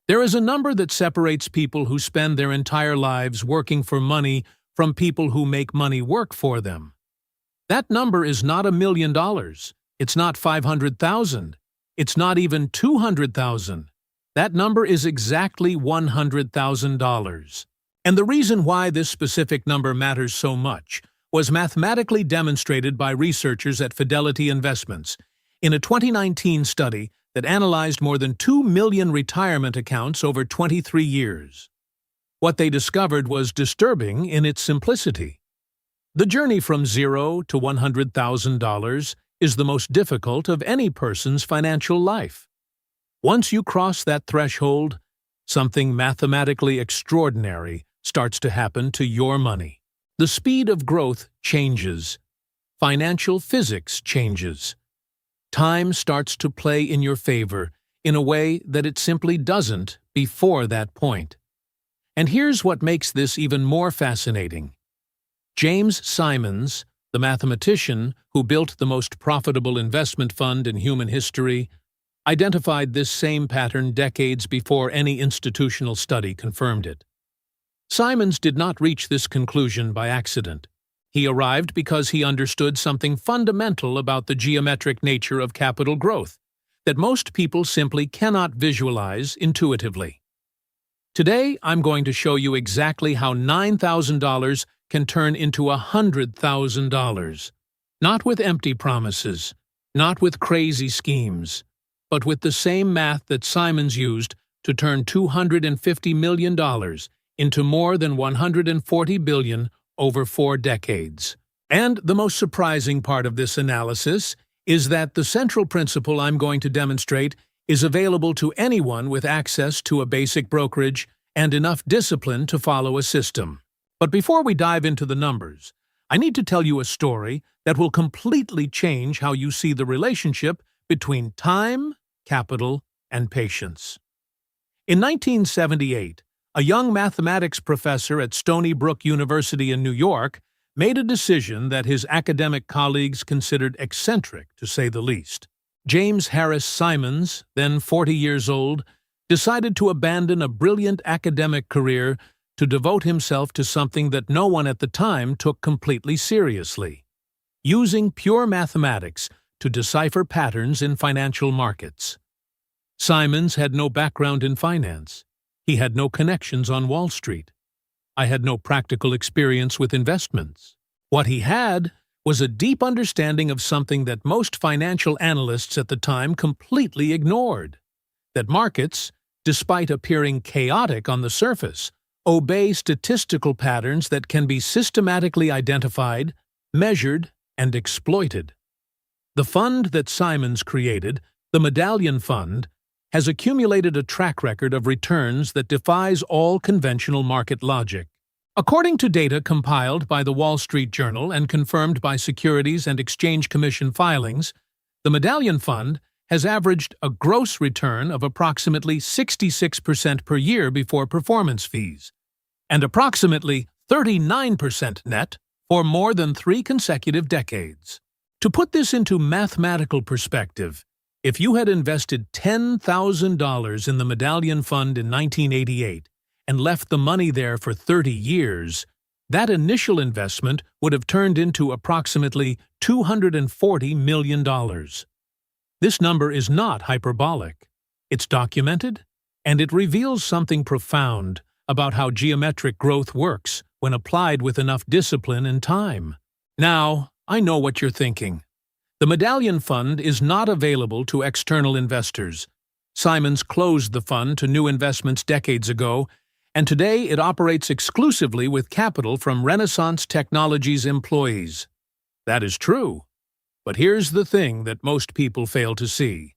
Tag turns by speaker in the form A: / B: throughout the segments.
A: There is a number that separates people who spend their entire lives working for money from people who make money work for them. That number is not $1 million. It's not 500,000. It's not even 200,000. That number is exactly $100,000. And the reason why this specific number matters so much was mathematically demonstrated by researchers at Fidelity Investments in a 2019 study that analyzed more than 2 million retirement accounts over 23 years. What they discovered was disturbing in its simplicity. The journey from $0 to $100,000 is the most difficult of any person's financial life. Once you cross that threshold, something mathematically extraordinary starts to happen to your money. The speed of growth changes. Financial physics changes. Time starts to play in your favor in a way that it simply doesn't before that point. And here's what makes this even more fascinating. James Simons, the mathematician who built the most profitable investment fund in human history, identified this same pattern decades before any institutional study confirmed it. Simons did not reach this conclusion by accident. He arrived because he understood something fundamental about the geometric nature of capital growth that most people simply cannot visualize intuitively. Today, I'm going to show you exactly how $9,000 can turn into $100,000. Not with empty promises, not with crazy schemes, but with the same math that Simons used to turn $250 million into more than $140 billion over 4 decades. And the most surprising part of this analysis is that the central principle I'm going to demonstrate is available to anyone with access to a basic brokerage and enough discipline to follow a system. But before we dive into the numbers, I need to tell you a story that will completely change how you see the relationship between time, capital, and patience. In 1978, a young mathematics professor at Stony Brook University in New York made a decision that his academic colleagues considered eccentric, to say the least. James Harris Simons, then 40 years old, decided to abandon a brilliant academic career to devote himself to something that no one at the time took completely seriously: using pure mathematics to decipher patterns in financial markets. Simons had no background in finance. He had no connections on Wall Street. I had no practical experience with investments. What he had was a deep understanding of something that most financial analysts at the time completely ignored: that markets, despite appearing chaotic on the surface, obey statistical patterns that can be systematically identified, measured, and exploited. The fund that Simons created, the Medallion Fund, has accumulated a track record of returns that defies all conventional market logic. According to data compiled by the Wall Street Journal and confirmed by Securities and Exchange Commission filings, the Medallion Fund has averaged a gross return of approximately 66% per year before performance fees, and approximately 39% net for more than 3 consecutive decades. To put this into mathematical perspective, if you had invested $10,000 in the Medallion Fund in 1988 and left the money there for 30 years, that initial investment would have turned into approximately $240 million. This number is not hyperbolic. It's documented, and it reveals something profound about how geometric growth works when applied with enough discipline and time. Now, I know what you're thinking. The Medallion Fund is not available to external investors. Simons closed the fund to new investments decades ago, and today it operates exclusively with capital from Renaissance Technologies employees. That is true. But here's the thing that most people fail to see.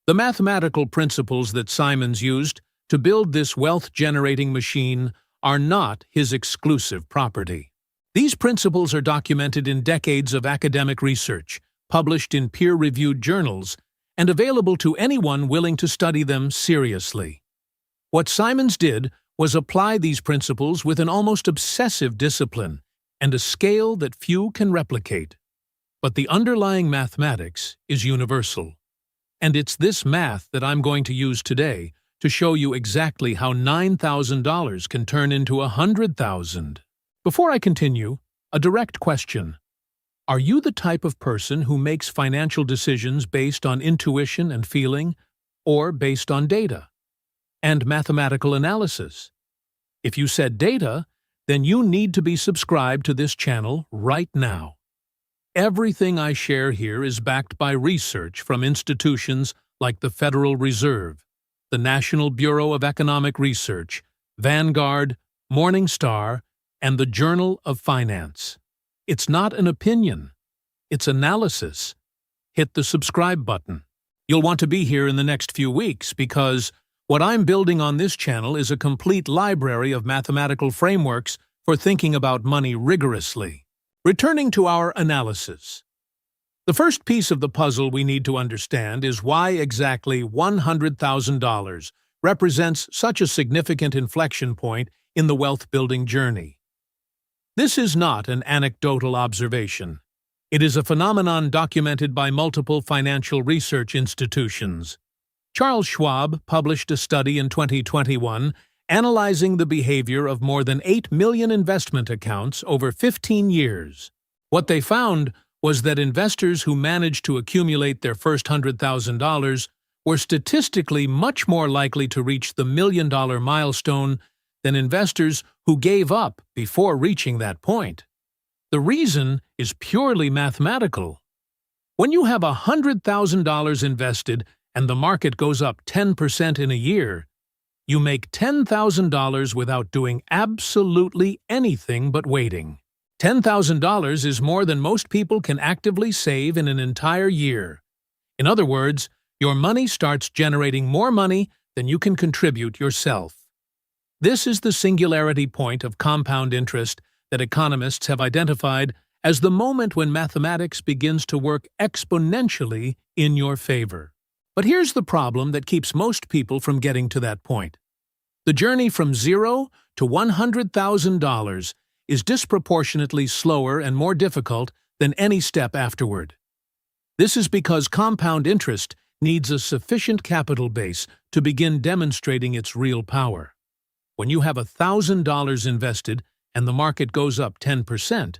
A: The mathematical principles that Simons used to build this wealth-generating machine are not his exclusive property. These principles are documented in decades of academic research, published in peer-reviewed journals, and available to anyone willing to study them seriously. What Simons did was apply these principles with an almost obsessive discipline and a scale that few can replicate. But the underlying mathematics is universal. And it's this math that I'm going to use today to show you exactly how $9,000 can turn into $100,000. Before I continue, a direct question. Are you the type of person who makes financial decisions based on intuition and feeling, or based on data and mathematical analysis? If you said data, then you need to be subscribed to this channel right now. Everything I share here is backed by research from institutions like the Federal Reserve, the National Bureau of Economic Research, Vanguard, Morningstar, and the Journal of Finance. It's not an opinion. It's analysis. Hit the subscribe button. You'll want to be here in the next few weeks because what I'm building on this channel is a complete library of mathematical frameworks for thinking about money rigorously. Returning to our analysis. The first piece of the puzzle we need to understand is why exactly $100,000 represents such a significant inflection point in the wealth-building journey. This is not an anecdotal observation. It is a phenomenon documented by multiple financial research institutions. Charles Schwab published a study in 2021 analyzing the behavior of more than 8 million investment accounts over 15 years. What they found was that investors who managed to accumulate their first $100,000 were statistically much more likely to reach the $1 million milestone than investors who gave up before reaching that point. The reason is purely mathematical. When you have $100,000 invested and the market goes up 10% in a year, you make $10,000 without doing absolutely anything but waiting. $10,000 is more than most people can actively save in an entire year. In other words, your money starts generating more money than you can contribute yourself. This is the singularity point of compound interest that economists have identified as the moment when mathematics begins to work exponentially in your favor. But here's the problem that keeps most people from getting to that point. The journey from $0 to $100,000 is disproportionately slower and more difficult than any step afterward. This is because compound interest needs a sufficient capital base to begin demonstrating its real power. When you have $1,000 invested and the market goes up 10%,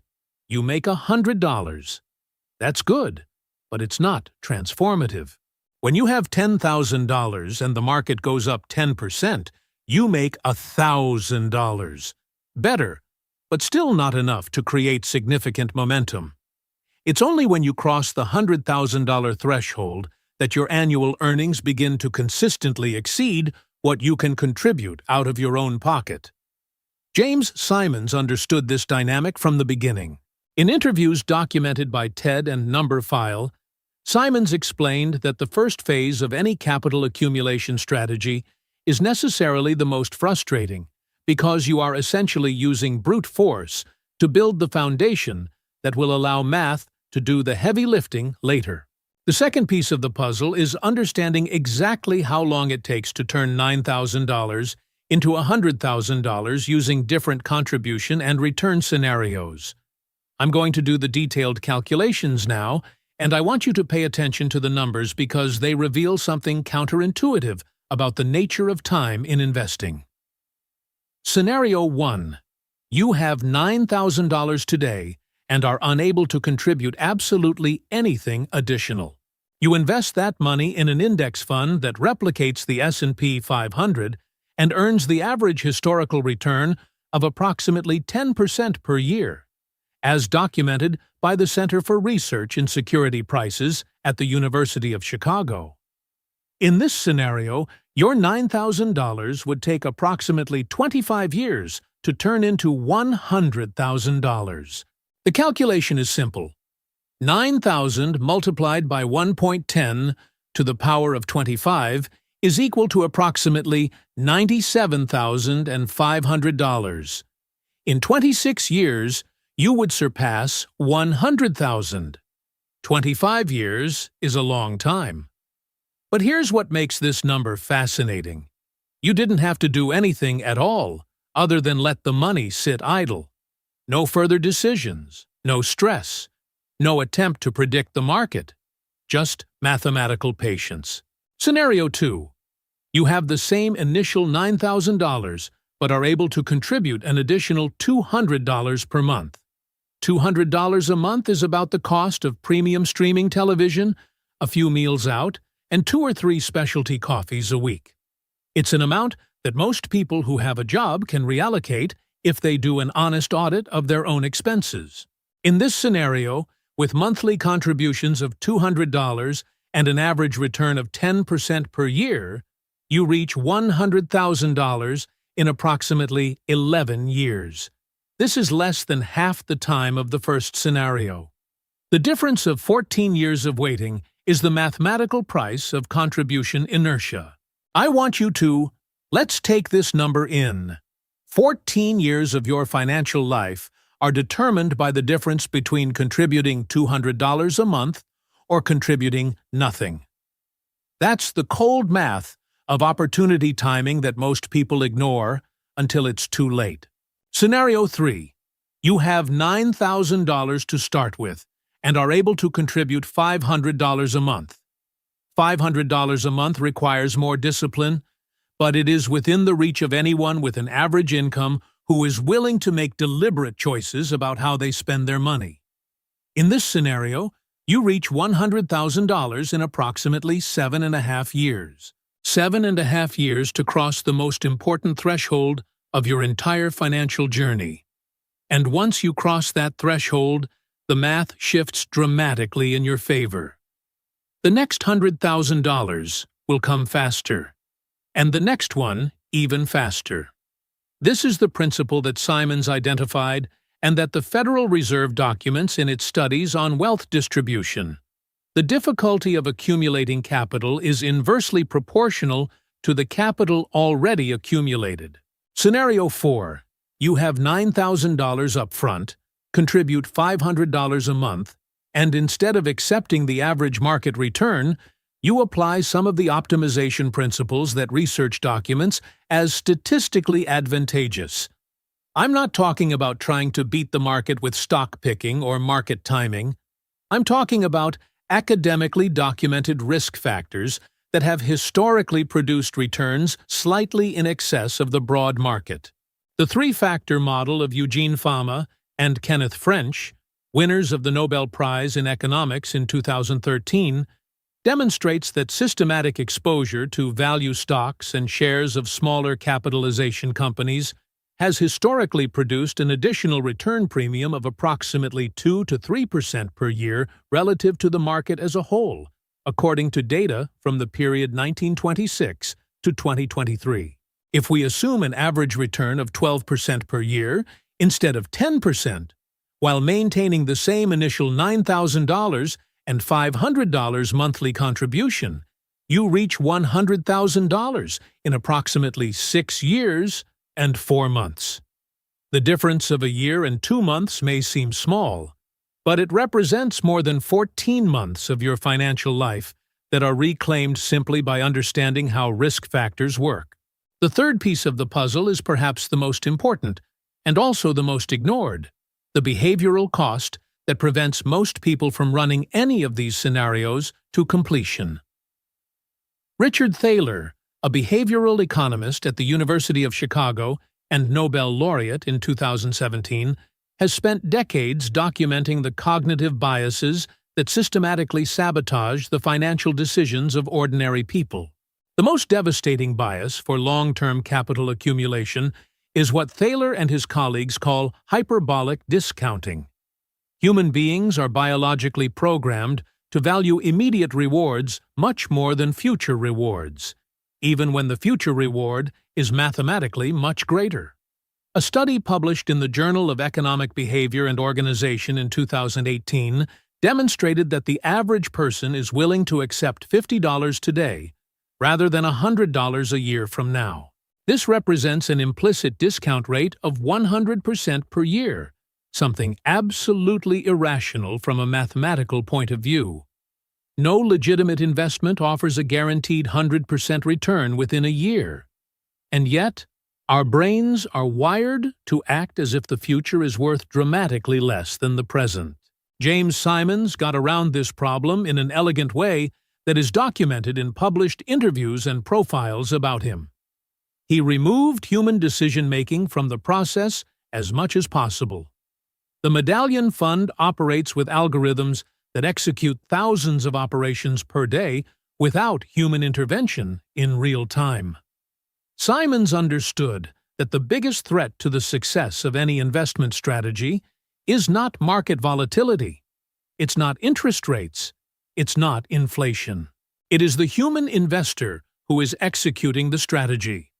A: you make $100. That's good, but it's not transformative. When you have $10,000 and the market goes up 10%, you make $1,000. Better, but still not enough to create significant momentum. It's only when you cross the $100,000 threshold that your annual earnings begin to consistently exceed what you can contribute out of your own pocket. James Simons understood this dynamic from the beginning. In interviews documented by TED and Numberphile, Simons explained that the first phase of any capital accumulation strategy is necessarily the most frustrating because you are essentially using brute force to build the foundation that will allow math to do the heavy lifting later. The second piece of the puzzle is understanding exactly how long it takes to turn $9,000 into $100,000 using different contribution and return scenarios. I'm going to do the detailed calculations now, and I want you to pay attention to the numbers because they reveal something counterintuitive about the nature of time in investing. Scenario 1. You have $9,000 today and are unable to contribute absolutely anything additional. You invest that money in an index fund that replicates the S&P 500 and earns the average historical return of approximately 10% per year, as documented by the Center for Research in Security Prices at the University of Chicago. In this scenario, your $9,000 would take approximately 25 years to turn into $100,000. The calculation is simple. 9,000 multiplied by 1.10 to the power of 25 is equal to approximately $97,500. In 26 years, you would surpass 100,000. 25 years is a long time. But here's what makes this number fascinating. You didn't have to do anything at all other than let the money sit idle. No further decisions, no stress, no attempt to predict the market, just mathematical patience. Scenario 2. You have the same initial $9,000, but are able to contribute an additional $200 per month. $200 a month is about the cost of premium streaming television, a few meals out, and 2 or 3 specialty coffees a week. It's an amount that most people who have a job can reallocate if they do an honest audit of their own expenses. In this scenario, with monthly contributions of $200 and an average return of 10% per year, you reach $100,000 in approximately 11 years. This is less than half the time of the first scenario. The difference of 14 years of waiting is the mathematical price of contribution inertia. I want you to, let's take this number in. 14 years of your financial life are determined by the difference between contributing $200 a month or contributing nothing. That's the cold math of opportunity timing that most people ignore until it's too late. Scenario 3. You have $9,000 to start with and are able to contribute $500 a month. $500 a month requires more discipline, but it is within the reach of anyone with an average income who is willing to make deliberate choices about how they spend their money. In this scenario, you reach $100,000 in approximately 7.5 years. 7.5 years to cross the most important threshold of your entire financial journey. And once you cross that threshold, the math shifts dramatically in your favor. The next $100,000 will come faster, and the next one even faster. This is the principle that Simons identified and that the Federal Reserve documents in its studies on wealth distribution. The difficulty of accumulating capital is inversely proportional to the capital already accumulated. Scenario 4. You have $9,000 up front, contribute $500 a month, and instead of accepting the average market return, you apply some of the optimization principles that research documents as statistically advantageous. I'm not talking about trying to beat the market with stock picking or market timing. I'm talking about academically documented risk factors that have historically produced returns slightly in excess of the broad market. The 3-factor model of Eugene Fama and Kenneth French, winners of the Nobel Prize in Economics in 2013, demonstrates that systematic exposure to value stocks and shares of smaller capitalization companies has historically produced an additional return premium of approximately 2 to 3% per year relative to the market as a whole, according to data from the period 1926 to 2023. If we assume an average return of 12% per year instead of 10%, while maintaining the same initial $9,000 and $500 monthly contribution, you reach $100,000 in approximately 6 years and 4 months. The difference of a year and 2 months may seem small, but it represents more than 14 months of your financial life that are reclaimed simply by understanding how risk factors work. The third piece of the puzzle is perhaps the most important, and also the most ignored: the behavioral cost that prevents most people from running any of these scenarios to completion. Richard Thaler, a behavioral economist at the University of Chicago and Nobel laureate in 2017, has spent decades documenting the cognitive biases that systematically sabotage the financial decisions of ordinary people. The most devastating bias for long-term capital accumulation is what Thaler and his colleagues call hyperbolic discounting. Human beings are biologically programmed to value immediate rewards much more than future rewards, even when the future reward is mathematically much greater. A study published in the Journal of Economic Behavior and Organization in 2018 demonstrated that the average person is willing to accept $50 today rather than $100 a year from now. This represents an implicit discount rate of 100% per year, something absolutely irrational from a mathematical point of view. No legitimate investment offers a guaranteed 100% return within a year. And yet, our brains are wired to act as if the future is worth dramatically less than the present. James Simons got around this problem in an elegant way that is documented in published interviews and profiles about him. He removed human decision-making from the process as much as possible. The Medallion Fund operates with algorithms that execute thousands of operations per day without human intervention in real time. Simons understood that the biggest threat to the success of any investment strategy is not market volatility. It's not interest rates. It's not inflation. It is the human investor who is executing the strategy.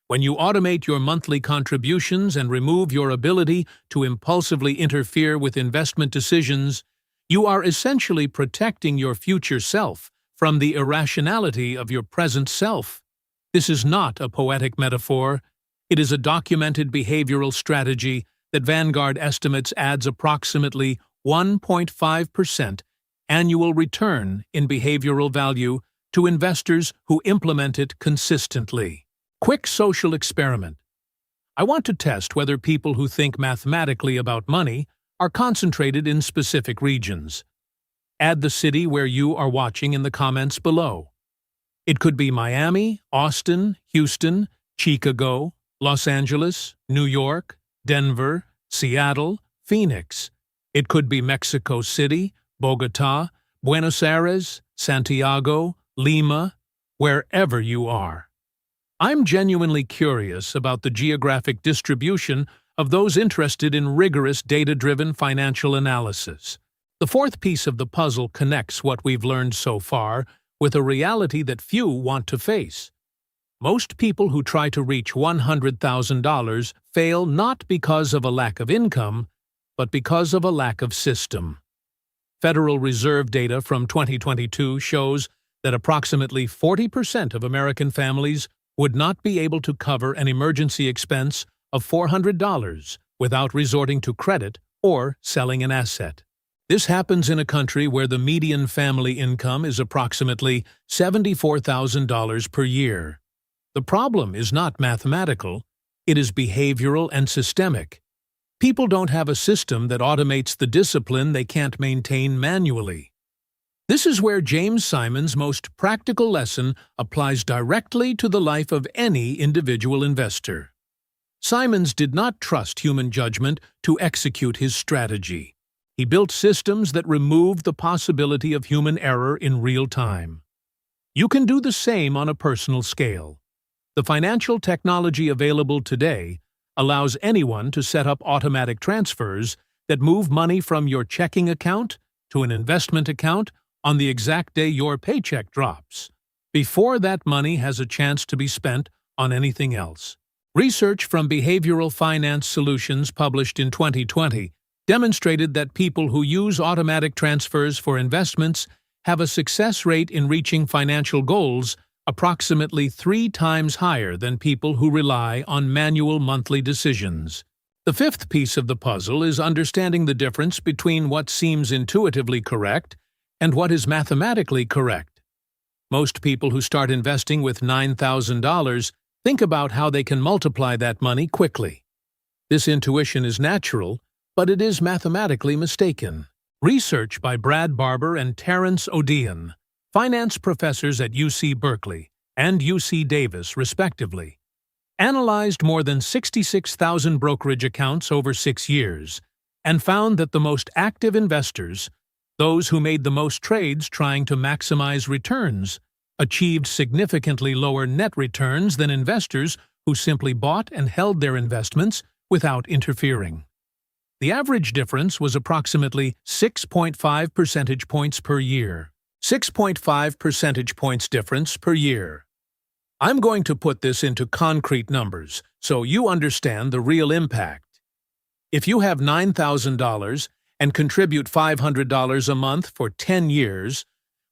A: When you automate your monthly contributions and remove your ability to impulsively interfere with investment decisions, you are essentially protecting your future self from the irrationality of your present self. This is not a poetic metaphor. It is a documented behavioral strategy that Vanguard estimates adds approximately 1.5% annual return in behavioral value to investors who implement it consistently. Quick social experiment. I want to test whether people who think mathematically about money are concentrated in specific regions. Add the city where you are watching in the comments below. It could be Miami, Austin, Houston, Chicago, Los Angeles, New York, Denver, Seattle, Phoenix. It could be Mexico City, Bogota, Buenos Aires, Santiago, Lima, wherever you are. I'm genuinely curious about the geographic distribution of those interested in rigorous data-driven financial analysis. The fourth piece of the puzzle connects what we've learned so far with a reality that few want to face. Most people who try to reach $100,000 fail not because of a lack of income, but because of a lack of system. Federal Reserve data from 2022 shows that approximately 40% of American families would not be able to cover an emergency expense of $400 without resorting to credit or selling an asset. This happens in a country where the median family income is approximately $74,000 per year. The problem is not mathematical, it is behavioral and systemic. People don't have a system that automates the discipline they can't maintain manually. This is where James Simons' most practical lesson applies directly to the life of any individual investor. Simons did not trust human judgment to execute his strategy. He built systems that removed the possibility of human error in real time. You can do the same on a personal scale. The financial technology available today allows anyone to set up automatic transfers that move money from your checking account to an investment account on the exact day your paycheck drops, before that money has a chance to be spent on anything else. Research from Behavioral Finance Solutions published in 2020 demonstrated that people who use automatic transfers for investments have a success rate in reaching financial goals approximately 3 times higher than people who rely on manual monthly decisions. The fifth piece of the puzzle is understanding the difference between what seems intuitively correct and what is mathematically correct. Most people who start investing with $9,000 think about how they can multiply that money quickly. This intuition is natural, but it is mathematically mistaken. Research by Brad Barber and Terrence Odean, finance professors at UC Berkeley and UC Davis, respectively, analyzed more than 66,000 brokerage accounts over 6 years and found that the most active investors, those who made the most trades trying to maximize returns, achieved significantly lower net returns than investors who simply bought and held their investments without interfering. The average difference was approximately 6.5 percentage points per year. 6.5 percentage points difference per year. I'm going to put this into concrete numbers so you understand the real impact. If you have $9,000 and contribute $500 a month for 10 years,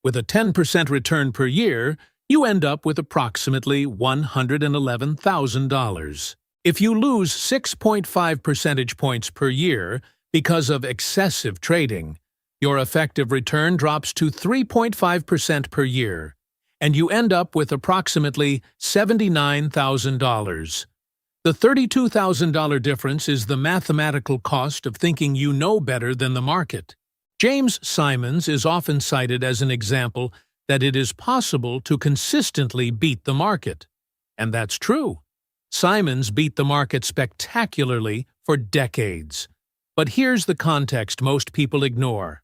A: with a 10% return per year, you end up with approximately $111,000. If you lose 6.5 percentage points per year because of excessive trading, your effective return drops to 3.5% per year, and you end up with approximately $79,000. The $32,000 difference is the mathematical cost of thinking you know better than the market. James Simons is often cited as an example that it is possible to consistently beat the market. And that's true. Simons beat the market spectacularly for decades. But here's the context most people ignore.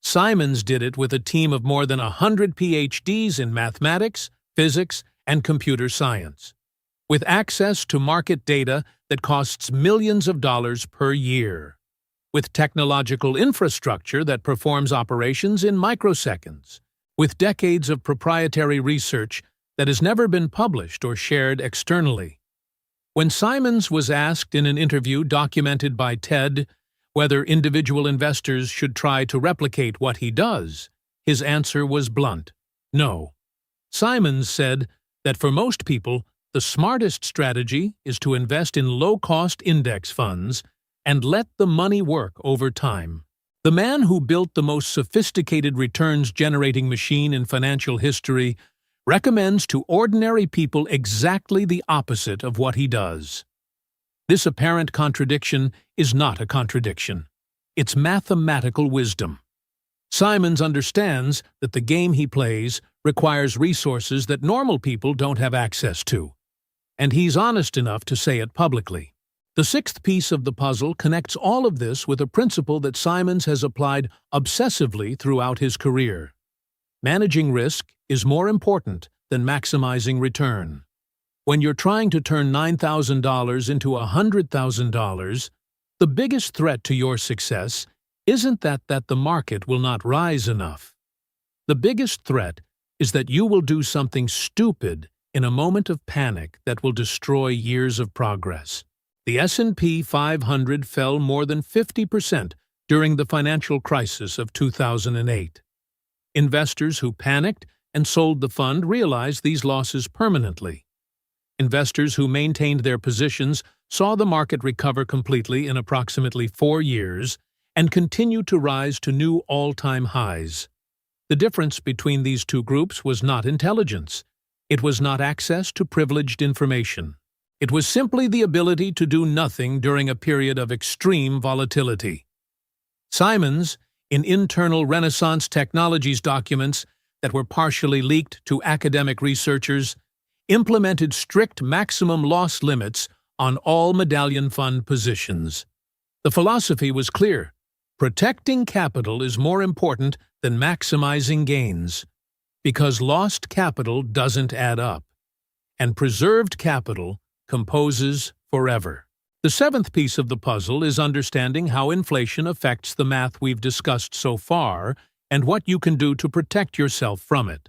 A: Simons did it with a team of more than 100 PhDs in mathematics, physics, and computer science, with access to market data that costs millions of dollars per year, with technological infrastructure that performs operations in microseconds, with decades of proprietary research that has never been published or shared externally. When Simons was asked in an interview documented by TED whether individual investors should try to replicate what he does, his answer was blunt: no. Simons said that for most people, the smartest strategy is to invest in low-cost index funds and let the money work over time. The man who built the most sophisticated returns-generating machine in financial history recommends to ordinary people exactly the opposite of what he does. This apparent contradiction is not a contradiction. It's mathematical wisdom. Simons understands that the game he plays requires resources that normal people don't have access to, and he's honest enough to say it publicly. The sixth piece of the puzzle connects all of this with a principle that Simons has applied obsessively throughout his career. Managing risk is more important than maximizing return. When you're trying to turn $9,000 into $100,000, the biggest threat to your success isn't that the market will not rise enough. The biggest threat is that you will do something stupid in a moment of panic that will destroy years of progress. The S&P 500 fell more than 50% during the financial crisis of 2008. Investors who panicked and sold the fund realized these losses permanently. Investors who maintained their positions saw the market recover completely in approximately 4 years and continue to rise to new all-time highs. The difference between these two groups was not intelligence. It was not access to privileged information. It was simply the ability to do nothing during a period of extreme volatility. Simons, in internal Renaissance Technologies documents that were partially leaked to academic researchers, implemented strict maximum loss limits on all medallion fund positions. The philosophy was clear: protecting capital is more important than maximizing gains, because lost capital doesn't add up, and preserved capital composes forever. The seventh piece of the puzzle is understanding how inflation affects the math we've discussed so far and what you can do to protect yourself from it.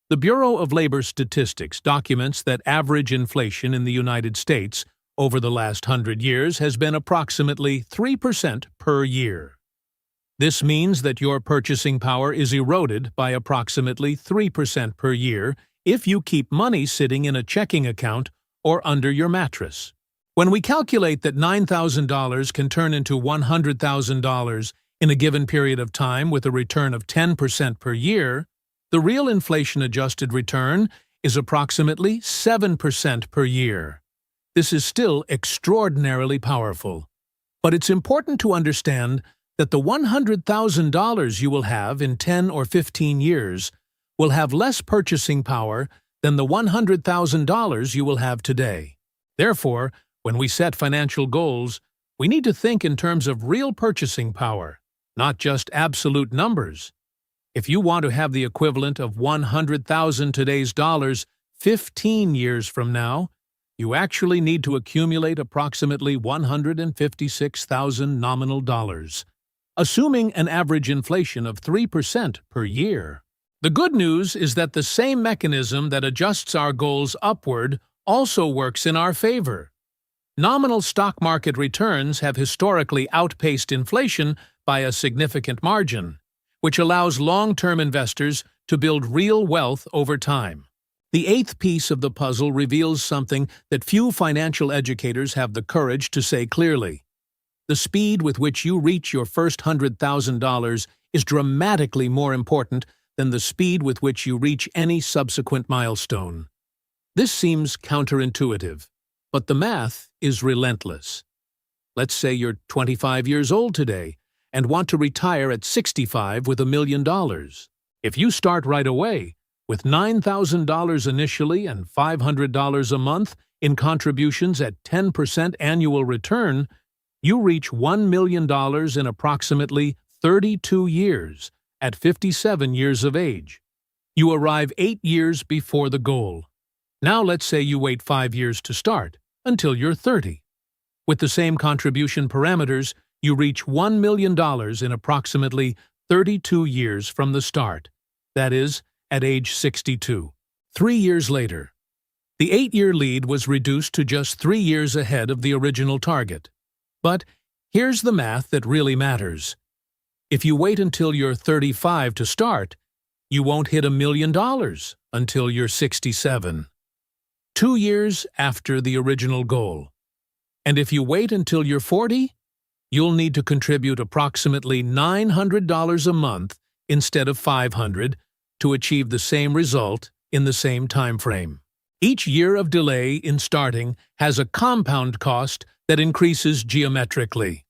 A: The Bureau of Labor Statistics documents that average inflation in the United States over the last 100 years has been approximately 3% per year. This means that your purchasing power is eroded by approximately 3% per year if you keep money sitting in a checking account or under your mattress. When we calculate that $9,000 can turn into $100,000 in a given period of time with a return of 10% per year, the real inflation-adjusted return is approximately 7% per year. This is still extraordinarily powerful. But it's important to understand that the $100,000 you will have in 10 or 15 years will have less purchasing power than the $100,000 you will have today. Therefore, when we set financial goals, we need to think in terms of real purchasing power, not just absolute numbers. If you want to have the equivalent of 100,000 today's dollars 15 years from now, you actually need to accumulate approximately 156,000 nominal dollars, assuming an average inflation of 3% per year. The good news is that the same mechanism that adjusts our goals upward also works in our favor. Nominal stock market returns have historically outpaced inflation by a significant margin, which allows long-term investors to build real wealth over time. The eighth piece of the puzzle reveals something that few financial educators have the courage to say clearly. The speed with which you reach your first $100,000 is dramatically more important than the speed with which you reach any subsequent milestone. This seems counterintuitive, but the math is relentless. Let's say you're 25 years old today and want to retire at 65 with $1 million. If you start right away, with $9,000 initially and $500 a month in contributions at 10% annual return, you reach $1 million in approximately 32 years, at 57 years of age. You arrive 8 years before the goal. Now let's say you wait 5 years to start, until you're 30. With the same contribution parameters, you reach $1 million in approximately 32 years from the start. That is, at age 62. 3 years later. The 8-year lead was reduced to just 3 years ahead of the original target. But here's the math that really matters. If you wait until you're 35 to start, you won't hit $1 million until you're 67. 2 years after the original goal. And if you wait until you're 40, you'll need to contribute approximately $900 a month instead of $500 to achieve the same result in the same time frame. Each year of delay in starting has a compound cost that increases geometrically.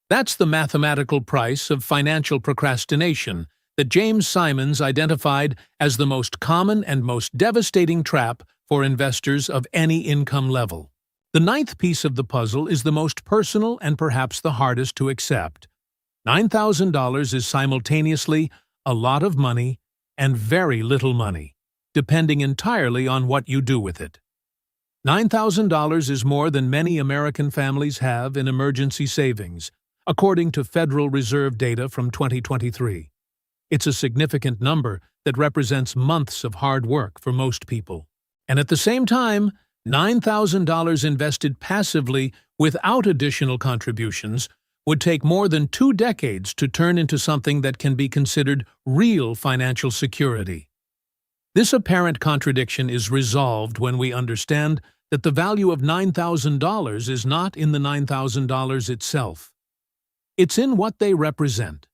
A: That's the mathematical price of financial procrastination that James Simons identified as the most common and most devastating trap for investors of any income level. The 9th piece of the puzzle is the most personal and perhaps the hardest to accept. $9,000 is simultaneously a lot of money and very little money, depending entirely on what you do with it. $9,000 is more than many American families have in emergency savings, according to Federal Reserve data from 2023. It's a significant number that represents months of hard work for most people. And at the same time, $9,000 invested passively without additional contributions would take more than 2 decades to turn into something that can be considered real financial security. This apparent contradiction is resolved when we understand that the value of $9,000 is not in the $9,000 itself. It's in what they represent.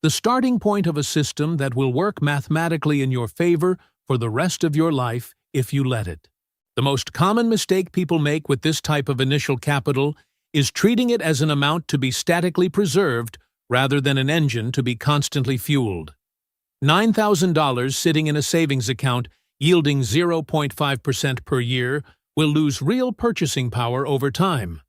A: The starting point of a system that will work mathematically in your favor for the rest of your life if you let it. The most common mistake people make with this type of initial capital is treating it as an amount to be statically preserved rather than an engine to be constantly fueled. $9,000 sitting in a savings account yielding 0.5% per year will lose real purchasing power over time.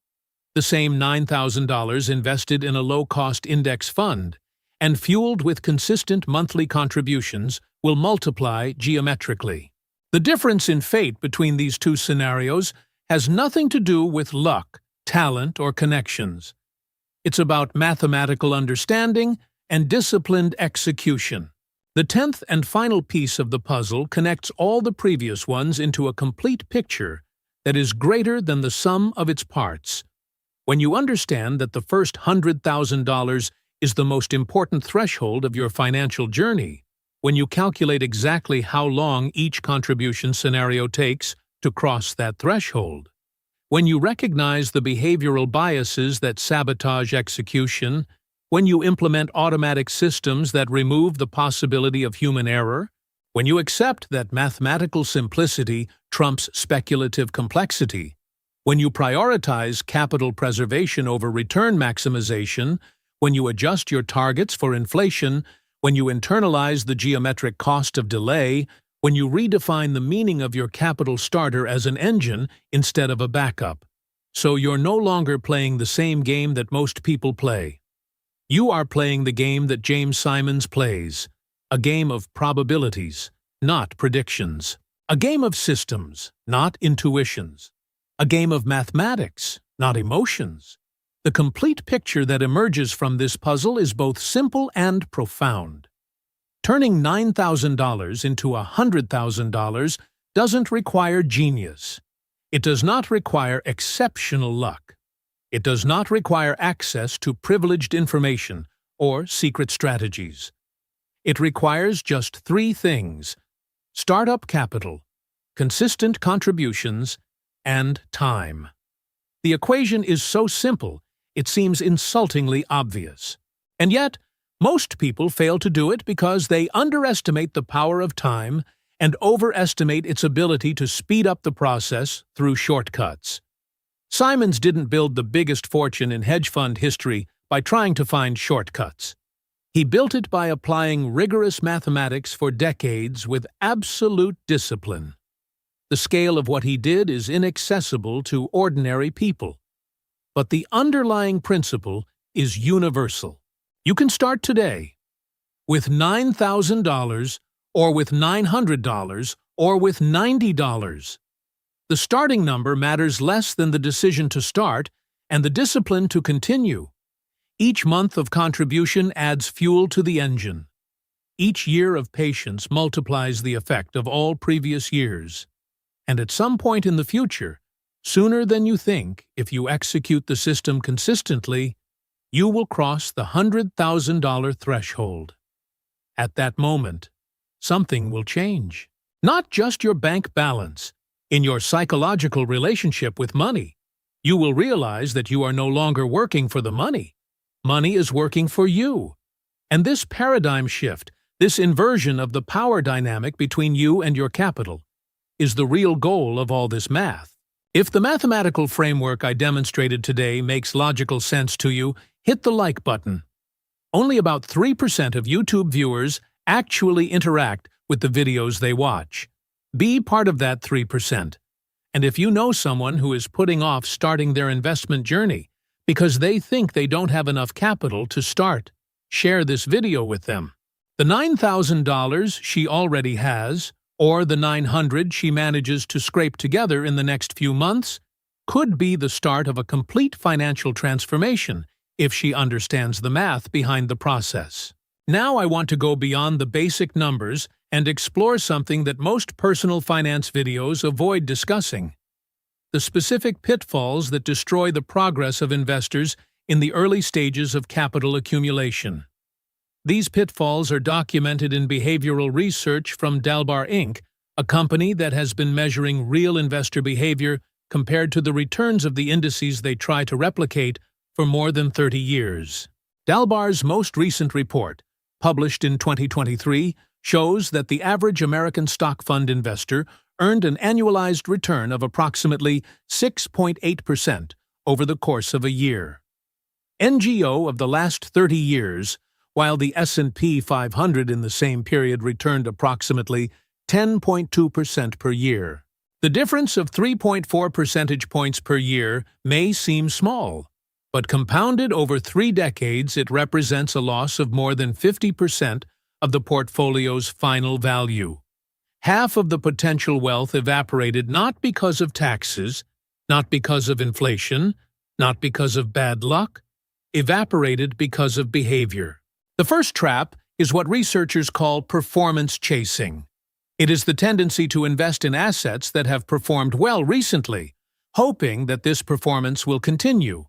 A: The same $9,000 invested in a low-cost index fund and fueled with consistent monthly contributions will multiply geometrically. The difference in fate between these two scenarios has nothing to do with luck, talent, or connections. It's about mathematical understanding and disciplined execution. The 10th and final piece of the puzzle connects all the previous ones into a complete picture that is greater than the sum of its parts. When you understand that the first $100,000 is the most important threshold of your financial journey, when you calculate exactly how long each contribution scenario takes to cross that threshold, when you recognize the behavioral biases that sabotage execution, when you implement automatic systems that remove the possibility of human error, when you accept that mathematical simplicity trumps speculative complexity, when you prioritize capital preservation over return maximization, when you adjust your targets for inflation, when you internalize the geometric cost of delay, when you redefine the meaning of your capital starter as an engine instead of a backup. So you're no longer playing the same game that most people play. You are playing the game that James Simons plays, a game of probabilities, not predictions, a game of systems, not intuitions, a game of mathematics, not emotions. The complete picture that emerges from this puzzle is both simple and profound. Turning $9,000 into $100,000 doesn't require genius. It does not require exceptional luck. It does not require access to privileged information or secret strategies. It requires just 3 things: startup capital, consistent contributions, and time. The equation is so simple, it seems insultingly obvious. And yet, most people fail to do it because they underestimate the power of time and overestimate its ability to speed up the process through shortcuts. Simons didn't build the biggest fortune in hedge fund history by trying to find shortcuts. He built it by applying rigorous mathematics for decades with absolute discipline. The scale of what he did is inaccessible to ordinary people. But the underlying principle is universal. You can start today with $9,000 or with $900 or with $90. The starting number matters less than the decision to start and the discipline to continue. Each month of contribution adds fuel to the engine. Each year of patience multiplies the effect of all previous years. And at some point in the future, sooner than you think, if you execute the system consistently, you will cross the $100,000 threshold. At that moment, something will change. Not just your bank balance. In your psychological relationship with money, you will realize that you are no longer working for the money. Money is working for you. And this paradigm shift, this inversion of the power dynamic between you and your capital, is the real goal of all this math. If the mathematical framework I demonstrated today makes logical sense to you, hit the like button. Only about 3% of YouTube viewers actually interact with the videos they watch. Be part of that 3%. And if you know someone who is putting off starting their investment journey because they think they don't have enough capital to start, share this video with them. The $9,000 she already has, or the $900 she manages to scrape together in the next few months, could be the start of a complete financial transformation if she understands the math behind the process. Now I want to go beyond the basic numbers and explore something that most personal finance videos avoid discussing: the specific pitfalls that destroy the progress of investors in the early stages of capital accumulation. These pitfalls are documented in behavioral research from Dalbar Inc., a company that has been measuring real investor behavior compared to the returns of the indices they try to replicate for more than 30 years. Dalbar's most recent report, published in 2023, shows that the average American stock fund investor earned an annualized return of approximately 6.8% over the course of a year. NGO of the last 30 years, while the S&P 500 in the same period returned approximately 10.2% per year. The difference of 3.4 percentage points per year may seem small, but compounded over 3 decades, it represents a loss of more than 50% of the portfolio's final value. Half of the potential wealth evaporated not because of taxes, not because of inflation, not because of bad luck, evaporated because of behavior. The first trap is what researchers call performance chasing. It is the tendency to invest in assets that have performed well recently, hoping that this performance will continue.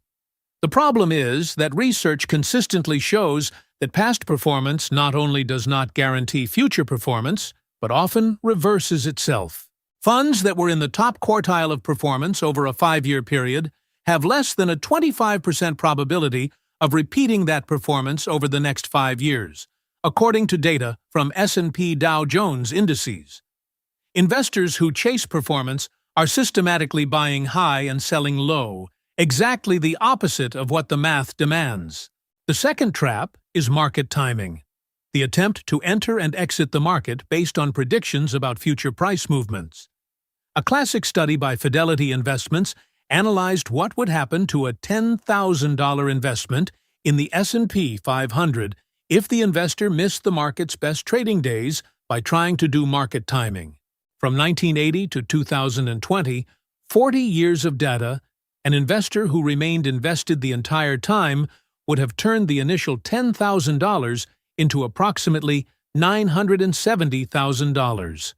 A: The problem is that research consistently shows that past performance not only does not guarantee future performance, but often reverses itself. Funds that were in the top quartile of performance over a 5-year period have less than a 25% probability of repeating that performance over the next 5 years, according to data from S&P Dow Jones indices. Investors who chase performance are systematically buying high and selling low, exactly the opposite of what the math demands. The second trap is market timing, the attempt to enter and exit the market based on predictions about future price movements. A classic study by Fidelity Investments analyzed what would happen to a $10,000 investment in the S&P 500 if the investor missed the market's best trading days by trying to do market timing. From 1980 to 2020, 40 years of data, an investor who remained invested the entire time would have turned the initial $10,000 into approximately $970,000.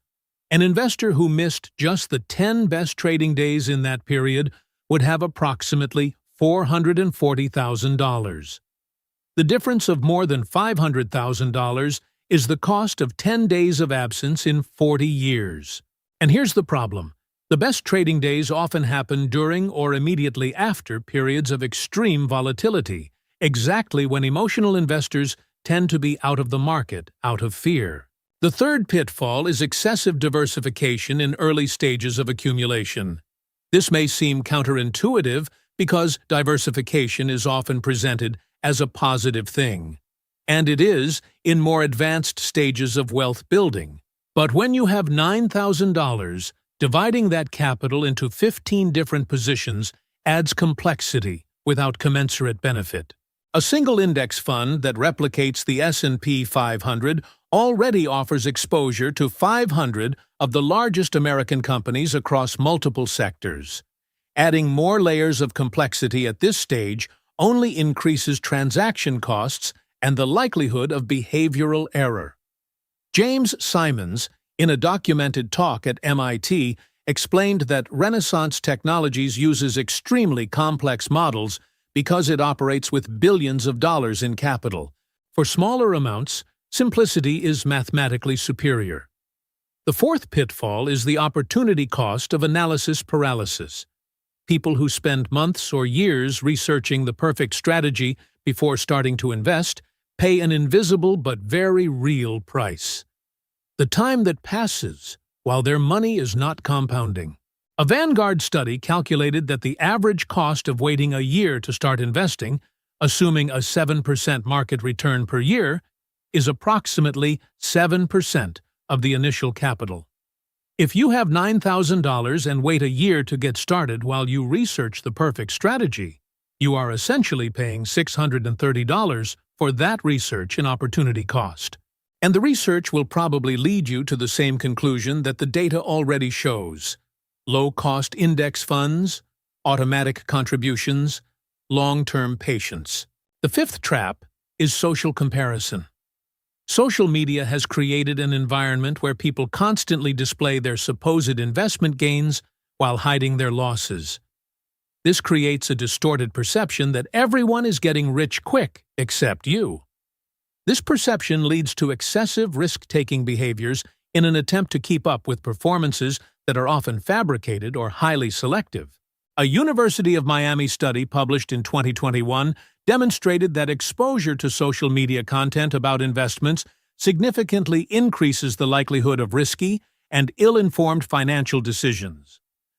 A: An investor who missed just the 10 best trading days in that period would have approximately $440,000. The difference of more than $500,000 is the cost of 10 days of absence in 40 years. And here's the problem. The best trading days often happen during or immediately after periods of extreme volatility, exactly when emotional investors tend to be out of the market, out of fear. The third pitfall is excessive diversification in early stages of accumulation. This may seem counterintuitive because diversification is often presented as a positive thing. and it is in more advanced stages of wealth building. But when you have $9,000, dividing that capital into 15 different positions adds complexity without commensurate benefit. A single index fund that replicates the S&P 500 already offers exposure to 500 of the largest American companies across multiple sectors. Adding more layers of complexity at this stage only increases transaction costs and the likelihood of behavioral error. James Simons, in a documented talk at MIT, explained that Renaissance Technologies uses extremely complex models because it operates with billions of dollars in capital. For smaller amounts, simplicity is mathematically superior. The fourth pitfall is the opportunity cost of analysis paralysis. People who spend months or years researching the perfect strategy before starting to invest pay an invisible but very real price: the time that passes while their money is not compounding. A Vanguard study calculated that the average cost of waiting a year to start investing, assuming a 7% market return per year, is approximately 7% of the initial capital. If you have $9,000 and wait a year to get started while you research the perfect strategy, you are essentially paying $630 for that research and opportunity cost. And the research will probably lead you to the same conclusion that the data already shows: low-cost index funds, automatic contributions, long-term patience. The fifth trap is social comparison. Social media has created an environment where people constantly display their supposed investment gains while hiding their losses. This creates a distorted perception that everyone is getting rich quick except you. This perception leads to excessive risk-taking behaviors in an attempt to keep up with performances that are often fabricated or highly selective. A University of Miami study published in 2021 demonstrated that exposure to social media content about investments significantly increases the likelihood of risky and ill-informed financial decisions.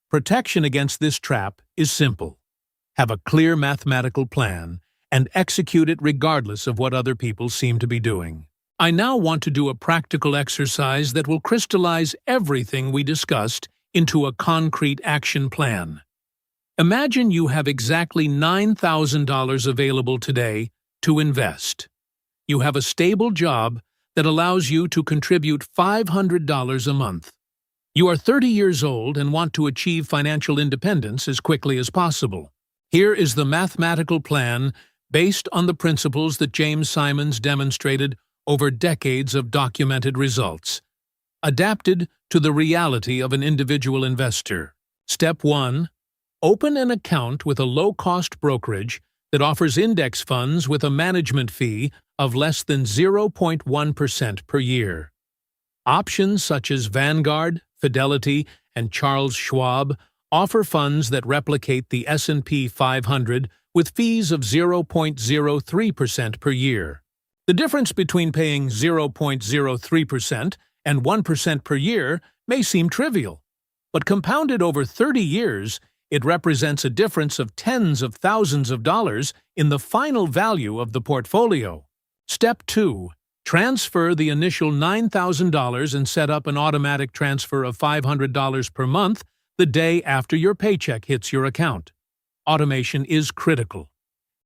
A: Protection against this trap is simple: have a clear mathematical plan and execute it regardless of what other people seem to be doing. I now want to do a practical exercise that will crystallize everything we discussed into a concrete action plan. Imagine you have exactly $9,000 available today to invest. You have a stable job that allows you to contribute $500 a month. You are 30 years old and want to achieve financial independence as quickly as possible. Here is the mathematical plan based on the principles that James Simons demonstrated over decades of documented results, adapted to the reality of an individual investor. Step 1. Open an account with a low-cost brokerage that offers index funds with a management fee of less than 0.1% per year. Options such as Vanguard, Fidelity, and Charles Schwab offer funds that replicate the S&P 500 with fees of 0.03% per year. The difference between paying 0.03% and 1% per year may seem trivial, but compounded over 30 years, it represents a difference of tens of thousands of dollars in the final value of the portfolio. Step 2. Transfer the initial $9,000 and set up an automatic transfer of $500 per month the day after your paycheck hits your account. Automation is critical.